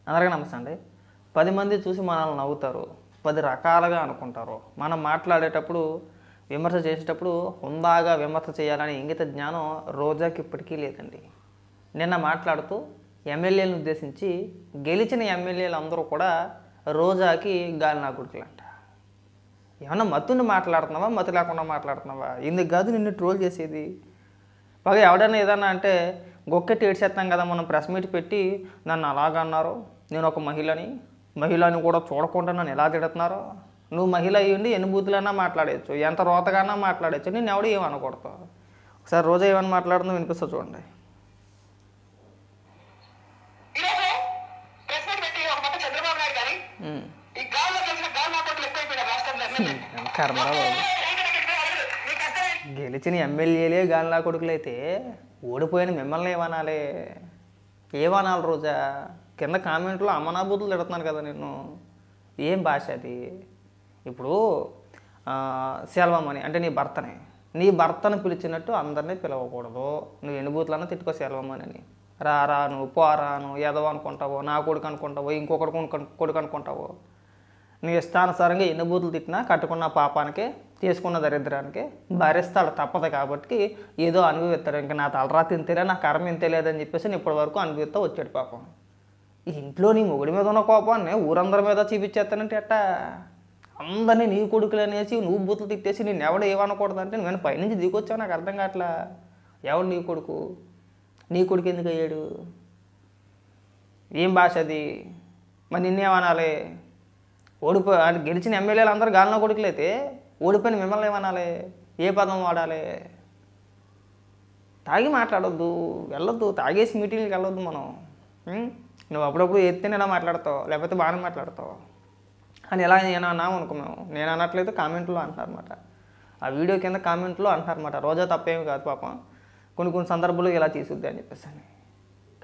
అందరికీ నమస్తే అండి. 10 మంది చూసి మనల్ని నవ్వుతారు, 10 రకాలుగా అనుకుంటారు. మనం మాట్లాడేటప్పుడు, విమర్శ చేసేటప్పుడు హుందాగా విమర్శ చేయాలనే ఇంగిత జ్ఞానం రోజాకి ఇప్పటికీ లేదండి. నిన్న మాట్లాడుతూ ఎమ్మెల్యేలను ఉద్దేశించి గెలిచిన ఎమ్మెల్యేలు అందరూ కూడా రోజాకి గాలి నా గుడికలంట. ఏమన్నా మత్తుని మాట్లాడుతున్నావా, మత్తు లేకుండా మాట్లాడుతున్నావా? ఇందుకు కాదు నిన్ను ట్రోల్ చేసేది. పైగా ఎవడైనా ఏదన్నా అంటే గొక్కెట్టి ఏడ్చేస్తాం కదా. మనం ప్రెస్ మీట్ పెట్టి నన్ను అలాగన్నారు, నేను ఒక మహిళని కూడా చూడకుండా నన్ను ఎలా తిడుతున్నారో. నువ్వు మహిళ అయ్యుండి ఎన్ని బూతులన్నా మాట్లాడచ్చు, ఎంత రోతగానా మాట్లాడచ్చు, నేను ఎవడు ఏమనకూడదు. ఒకసారి రోజా ఏమని మాట్లాడుతుందో వినిపిస్తా చూడండి. గెలిచిన ఎమ్మెల్యేలే గాలినా కొడుకులైతే ఓడిపోయిన మిమ్మల్ని ఏమనాలి? ఏమనాలి రోజా? కింద కామెంట్లో అమ్మనాబూతులు తిడుతున్నాను కదా నిన్ను. ఏం భాష అది? ఇప్పుడు సెల్వమని అంటే నీ భర్తను పిలిచినట్టు అందరినీ పిలవకూడదు. నువ్వు ఎన్ని బూతులన్నా తిట్టుకో సెల్వమని అని. రాను పోరాను ఎదవ అనుకుంటావో, నా కొడుకు అనుకుంటావో, ఇంకొకటి కొడుకు అనుకుంటావో. నీ ఇష్టానుసారంగా ఎన్ని బూతులు తిట్టినా కట్టుకున్న పాపానికి, చేసుకున్న దరిద్రానికి భరిస్తాడు, తప్పదు. కాబట్టి ఏదో అనుభవిస్తాడు. ఇంకా నా తలరా తింతేలే, నా కర్మ ఇంతేలేదని చెప్పేసి నేను ఇప్పటి వరకు అనుభవిస్తా వచ్చాడు పాపం. ఇంట్లో నీ మొగుడి మీద ఉన్న కోపాన్ని ఊరందరి మీద చూపించేస్తానంటే ఎట్టా? అందరినీ నీ కొడుకులు అనేసి నువ్వు బూతులు తిట్టేసి నేను ఎవడు ఏమనకూడదంటే నేను పైనుంచి దిగొచ్చావు. నాకు అర్థం కావట్లా. ఎవడు నీ కొడుకు? నీ కొడుకు ఎందుకు అయ్యాడు? ఏం భాష అది? మరి నిన్నేమనాలి? గెలిచిన ఎమ్మెల్యేలు అందరూ గాలిన కొడుకులైతే ఓడిపోయిన మిమ్మల్ని ఏమనాలి? ఏ పదం వాడాలి? తాగి మాట్లాడొద్దు, వెళ్ళొద్దు, తాగేసి మీటింగ్కి వెళ్ళొద్దు మనం. నువ్వు అప్పుడప్పుడు ఎత్తేనే ఎలా మాట్లాడతావు, లేకపోతే బాగానే మాట్లాడతావు అని ఎలా అన్నాము అనుకో. నేను అనట్లేదు, కామెంట్లో అంటారన్నమాట. ఆ వీడియో కింద కామెంట్లో అంటారన్నమాట. రోజా తప్పేమి కాదు పాపం, కొన్ని సందర్భాలు ఇలా తీసుద్ది అని చెప్పేసి అని.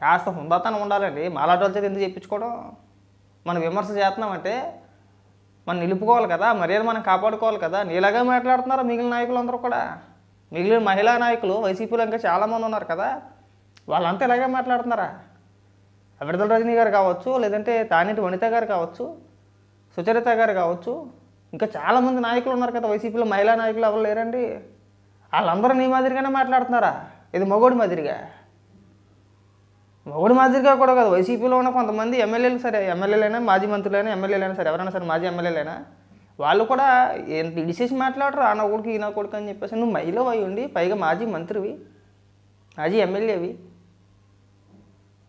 కాస్త హుందాతనం ఉండాలండి. మాలాంటి వాళ్ళతో ఎందుకు చెప్పించుకోవడం? మనం విమర్శ చేస్తున్నామంటే మనం నిలుపుకోవాలి కదా, మర్యాద మనం కాపాడుకోవాలి కదా. నీలాగా మాట్లాడుతున్నారు మిగిలిన నాయకులు అందరూ కూడా. మిగిలిన మహిళా నాయకులు వైసీపీలో ఇంకా చాలామంది ఉన్నారు కదా, వాళ్ళంతా ఇలాగే మాట్లాడుతున్నారా? విడుదల రజనీ గారు కావచ్చు, లేదంటే తానేటి వనిత గారు కావచ్చు, సుచరిత గారు కావచ్చు, ఇంకా చాలామంది నాయకులు ఉన్నారు కదా వైసీపీలో. మహిళా నాయకులు ఎవరు లేరండి? వాళ్ళందరూ నీ మాదిరిగానే మాట్లాడుతున్నారా? ఇది మగోడి మాదిరిగా కూడా కాదు. వైసీపీలో ఉన్న కొంతమంది ఎమ్మెల్యేలు, సరే ఎమ్మెల్యేలైనా, మాజీ మంత్రులైనా, ఎమ్మెల్యేలైనా సరే, ఎవరైనా సరే మాజీ ఎమ్మెల్యేలైనా, వాళ్ళు కూడా ఎంత ఇడిసేసి మాట్లాడరు. ఆ నా కొడుకు, ఈ నా కొడుకు అని చెప్పేసి. నువ్వు మహిళ అయి ఉండి పైగా మాజీ మంత్రివి, మాజీ ఎమ్మెల్యేవి,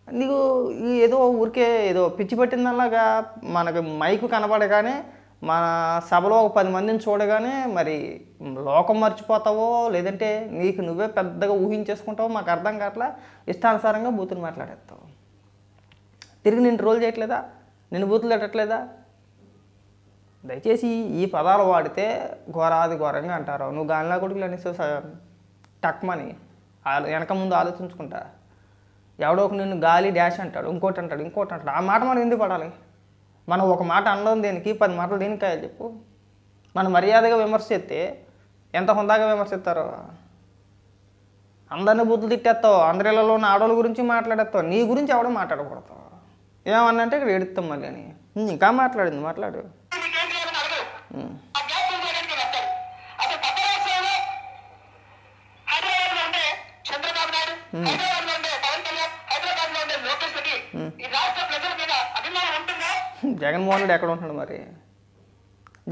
నీకు ఏదో ఊరికే ఏదో పిచ్చి పట్టిందలాగా మనకు మైకు కనబడగానే, మన సభలో ఒక 10 మందిని చూడగానే మరి లోకం మర్చిపోతావో, లేదంటే నీకు నువ్వే పెద్దగా ఊహించేసుకుంటావో మాకు అర్థం కావట్లా. ఇష్టానుసారంగా బూతులు మాట్లాడేస్తావు. తిరిగి నేను ట్రోల్ చేయట్లేదా? నేను బూతులు తిట్టట్లేదా? దయచేసి ఈ పదాలు వాడితే ఘోరాది ఘోరంగా అంటారు. నువ్వు గాలినా కొడుకులు అనేసి టక్మని వెనక ముందు ఆలోచించుకుంటా. ఎవడో ఒక నిన్ను గాలి డాష్ అంటాడు, ఇంకోటి అంటాడు. ఆ మాట మనం ఎందుకు పడాలి? మనం ఒక మాట అనడం దేనికి, 10 మాటలు దేనికి కాయాలి చెప్పు? మనం మర్యాదగా విమర్శ చేస్తే ఎంత హుందాగా విమర్శిస్తారో. అందరినీ బూతులు తిట్టేస్తావు, అందరిలో ఉన్న ఆడవాళ్ళ గురించి మాట్లాడేస్తావు, నీ గురించి ఎవడో మాట్లాడకూడదు. ఏమన్నంటే ఇక్కడ ఏడుస్తాం మళ్ళీ అని. ఇంకా మాట్లాడు. జగన్మోహన్ రెడ్డి ఎక్కడ ఉంటున్నాడు మరి?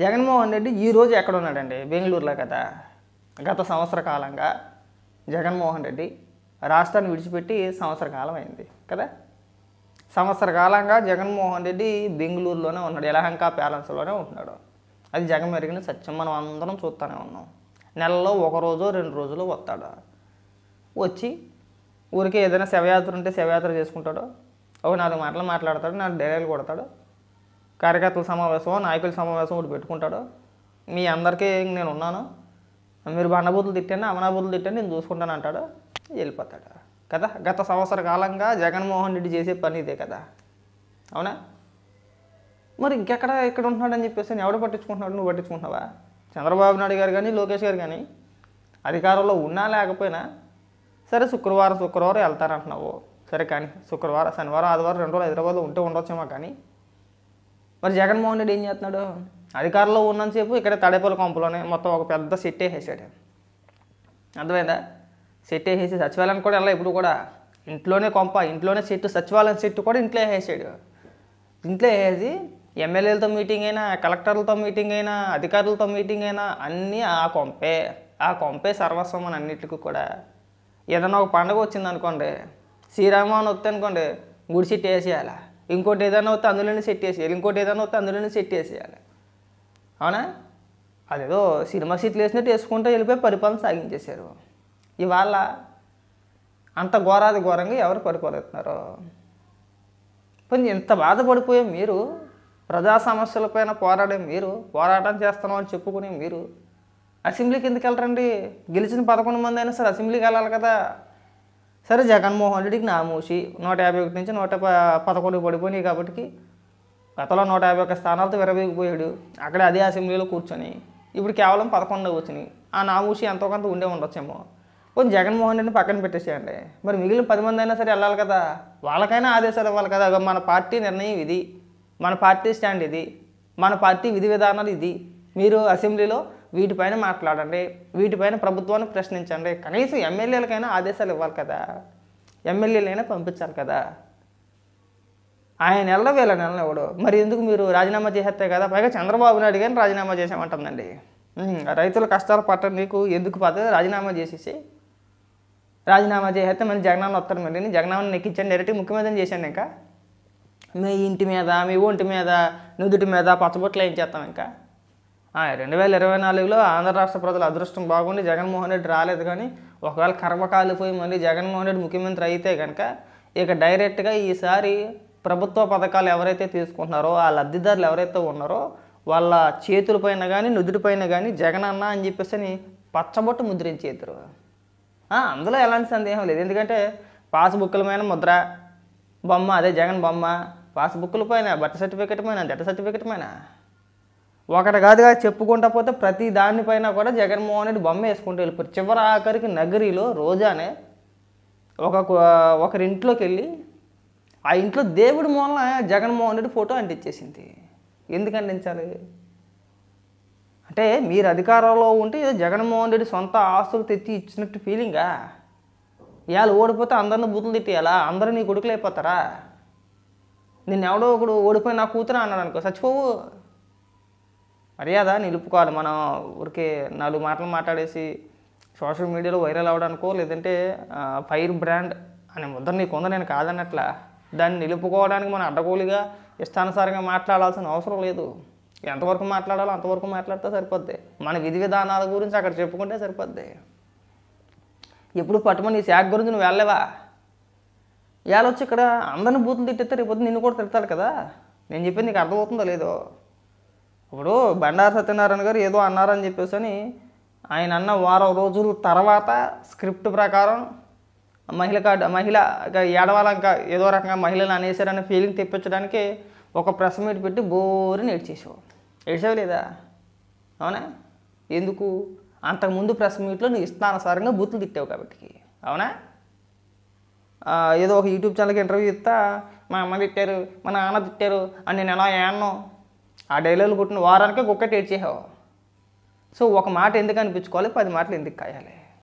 జగన్మోహన్ రెడ్డి ఈరోజు ఎక్కడ ఉన్నాడండి? బెంగళూరులో కదా. గత సంవత్సర కాలంగా జగన్మోహన్ రెడ్డి రాష్ట్రాన్ని విడిచిపెట్టి సంవత్సర కాలం అయింది కదా. సంవత్సర కాలంగా జగన్మోహన్ రెడ్డి బెంగళూరులోనే ఉన్నాడు, యలహంక ప్యాలెన్స్లోనే ఉంటున్నాడు. అది జగన్ మెరిగిన సత్యం, మనం అందరం చూస్తూనే ఉన్నాం. నెలలో 1 రోజు 2 రోజులు వస్తాడు. వచ్చి ఊరికే ఏదైనా శవయాత్ర ఉంటే శవయాత్ర చేసుకుంటాడు, ఒక 4 మాటలు మాట్లాడతాడు, 4 డైలాగులు కొడతాడు, కార్యకర్తల సమావేశం, నాయకుల సమావేశం ఒకటి పెట్టుకుంటాడు. మీ అందరికీ నేను ఉన్నాను, మీరు బండబూతులు తిట్టాను, అమనాబూతులు తిట్టాను, నేను చూసుకుంటాను అంటాడు, వెళ్ళిపోతాడు కదా. గత సంవత్సర కాలంగా జగన్మోహన్ రెడ్డి చేసే పని ఇదే కదా, అవునా? మరి ఇక్కడ ఉంటున్నాడని చెప్పేసి ఎవడు పట్టించుకుంటున్నాడు? నువ్వు పట్టించుకుంటున్నావా? చంద్రబాబు నాయుడు గారు కానీ, లోకేష్ గారు కానీ అధికారంలో ఉన్నా లేకపోయినా సరే శుక్రవారం వెళ్తారంటున్నావు, సరే కానీ శుక్రవారం శనివారం ఆదివారం 2 రోజులు హైదరాబాద్లో ఉంటే ఉండొచ్చేమో కానీ మరి జగన్మోహన్ రెడ్డి ఏం చేస్తున్నాడు? అధికారంలో ఉన్నంతసేపు ఇక్కడ తాడేపల్లి కొంపలోనే మొత్తం ఒక పెద్ద సెట్ వేసేసాడు. అర్థమైందా? సెట్ వేసేసి సచివాలయానికి కూడా వెళ్ళా ఇప్పుడు కూడా ఇంట్లోనే కొంప, ఇంట్లోనే సెట్, సచివాలయం సెట్ కూడా ఇంట్లో వేసేసాడు. ఇంట్లో వేసేసి ఎమ్మెల్యేలతో మీటింగ్ అయినా, కలెక్టర్లతో మీటింగ్ అయినా, అధికారులతో మీటింగ్ అయినా అన్నీ ఆ కొంపే సర్వస్వం అని అన్నిటికీ కూడా. ఏదైనా ఒక పండుగ వచ్చింది అనుకోండి, శ్రీరామనవమి వస్తే అనుకోండి గుడి సెట్ వేసేయాలి, ఇంకోటి ఏదైనా వస్తే అందులోనే సెట్ వేసేయాలి, ఇంకోటి ఏదైనా వస్తే అందులోనే సెట్ వేసేయాలి. అవునా? అదేదో సినిమా సీట్లు వేసినట్టు వేసుకుంటూ వెళ్ళిపోయి పరిపాలన సాగించేశారు. ఇవాళ అంత ఘోరాది ఘోరంగా ఎవరు పరిపాలిస్తున్నారు? కొంచెం ఎంత బాధపడిపోయే మీరు, ప్రజా సమస్యలపైన పోరాడే మీరు, పోరాటం చేస్తున్నాం అని చెప్పుకునే మీరు అసెంబ్లీకి ఎందుకు వెళ్ళరండి? గెలిచిన 11 మంది అయినా సరే అసెంబ్లీకి వెళ్ళాలి కదా. సరే జగన్మోహన్ రెడ్డికి నామూసి 151 నుంచి 111 పడిపోయినాయి కాబట్టి గతంలో 151 స్థానాలతో విరవీగిపోయాడు. అక్కడే అదే అసెంబ్లీలో కూర్చొని ఇప్పుడు కేవలం 11 వచ్చినాయి. ఆ నామూసి ఎంతో కొంత ఉండే ఉండొచ్చేమో. కొంచెం జగన్మోహన్ రెడ్డిని పక్కన పెట్టేసేయండి. మరి మిగిలిన 10 మంది అయినా సరే వెళ్ళాలి కదా, వాళ్ళకైనా ఆదేశాలు ఇవ్వాలి కదా. మన పార్టీ నిర్ణయం ఇది, మన పార్టీ స్టాండ్ ఇది, మన పార్టీ విధి విధానాలు ఇది, మీరు అసెంబ్లీలో వీటిపైన మాట్లాడండి, వీటిపైన ప్రభుత్వాన్ని ప్రశ్నించండి. కనీసం ఎమ్మెల్యేలకైనా ఆదేశాలు ఇవ్వాలి కదా, ఎమ్మెల్యేలైనా పంపించాలి కదా. ఆయన నెలలో వీళ్ళ నెలలో ఎవడు మరి ఎందుకు మీరు రాజీనామా చేసేస్తే కదా. పైగా చంద్రబాబు నాయుడు కానీ రాజీనామా చేసామంటుందండి. రైతుల కష్టాలు పట్ట నీకు ఎందుకు పద్ధతి, రాజీనామా చేసేసి రాజీనామా చేసేస్తే మళ్ళీ జగనన్న వస్తారు, మళ్ళీ జగనన్న నెక్కించండి డైరెక్ట్గా ముఖ్యమంత్రి చేశాను. ఇంకా మీ ఇంటి మీద, మీ ఒంటి మీద, నుదుటి మీద పచ్చబొట్లు ఏం చేస్తాం. ఇంకా 2024లో ఆంధ్ర రాష్ట్ర ప్రజల అదృష్టం బాగుండి జగన్మోహన్ రెడ్డి రాలేదు. కానీ ఒకవేళ కర్మ కాలిపోయి మళ్ళీ జగన్మోహన్ రెడ్డి ముఖ్యమంత్రి అయితే కనుక ఇక డైరెక్ట్గా ఈసారి ప్రభుత్వ పథకాలు ఎవరైతే తీసుకుంటున్నారో, ఆ లబ్ధిదారులు ఎవరైతే ఉన్నారో వాళ్ళ చేతులపైన కానీ నుదుటిపైన కానీ జగనన్న అని చెప్పేసి పచ్చబొట్టు ముద్రించేద్దరు. అందులో ఎలాంటి సందేహం లేదు. ఎందుకంటే పాస్బుక్ల పైన ముద్ర బొమ్మ, అదే జగన్ బొమ్మ, పాస్బుక్ల పైన, బర్త్ సర్టిఫికేట్ పైన, డెత్ సర్టిఫికేట్ పైన, ఒకటి కాదుగా చెప్పుకుంటా పోతే ప్రతి దానిపైన కూడా జగన్మోహన్ రెడ్డి బొమ్మ వేసుకుంటూ వెళ్ళిపోయారు. చివరి ఆఖరికి నగరిలో రోజానే ఒకరింట్లోకి వెళ్ళి ఆ ఇంట్లో దేవుడి మూలన జగన్మోహన్ రెడ్డి ఫోటో అంటించేసింది. ఎందుకు అంటించాలి? అంటే మీరు అధికారంలో ఉంటే జగన్మోహన్ రెడ్డి సొంత ఆస్తులు తెచ్చి ఇచ్చినట్టు ఫీలింగా? ఇవాళ ఓడిపోతే అందరిని బూతులు తిట్టేయాలా? అందరూ నీ కొడుకులు అయిపోతారా? నిన్ను ఎవడో ఒకడు ఓడిపోయి నా కూతురు అన్నాడు అనుకో, చచ్చిపోవు. మర్యాద నిలుపుకోవాలి. మనం ఊరికే 4 మాటలు మాట్లాడేసి సోషల్ మీడియాలో వైరల్ అవ్వడానికో లేదంటే ఫైర్ బ్రాండ్ అనే ముద్ర నీకు ఉందా, నేను కాదన్నట్లా. దాన్ని నిలుపుకోవడానికి మనం అడ్డగోలుగా ఇష్టానుసారంగా మాట్లాడాల్సిన అవసరం లేదు. ఎంతవరకు మాట్లాడాలో అంతవరకు మాట్లాడితే సరిపోద్ది. మన విధి విధానాల గురించి అక్కడ చెప్పుకుంటే సరిపోద్ది. ఎప్పుడు పట్టుమని ఈ శాఖ గురించి నువ్వు వెళ్ళలేవా? ఇవాళ వచ్చి ఇక్కడ అందరిని బూతులు తిట్టితే రేపు నిన్ను కూడా తిడతాడు కదా. నేను చెప్పింది నీకు అర్థమవుతుందో లేదో. ఇప్పుడు బండారు సత్యనారాయణ గారు ఏదో అన్నారని చెప్పేసి అని ఆయన అన్న వారం రోజుల తర్వాత స్క్రిప్ట్ ప్రకారం మహిళ ఏడవాల ఇంకా ఏదో రకంగా మహిళలు అనేసారనే ఫీలింగ్ తెప్పించడానికి ఒక ప్రెస్ మీట్ పెట్టి బోరుని ఏడ్చావు లేదా? అవునా? ఎందుకు? అంతకుముందు ప్రెస్ మీట్లో నువ్వు ఇష్టానుసారంగా బూతులు తిట్టావు కాబట్టి. అవునా? ఏదో ఒక యూట్యూబ్ ఛానల్కి ఇంటర్వ్యూ ఇస్తా మా అమ్మ తిట్టారు, మా నాన్న తిట్టారు అని నేను ఎలా ఏమన్నా ఆ డైలాగులు కొట్టిన వారానికే ఒక్కటి ఏడ్చేసావు. సో ఒక మాట ఎందుకు అనిపించుకోవాలి, 10 మాటలు ఎందుకు కాయాలి?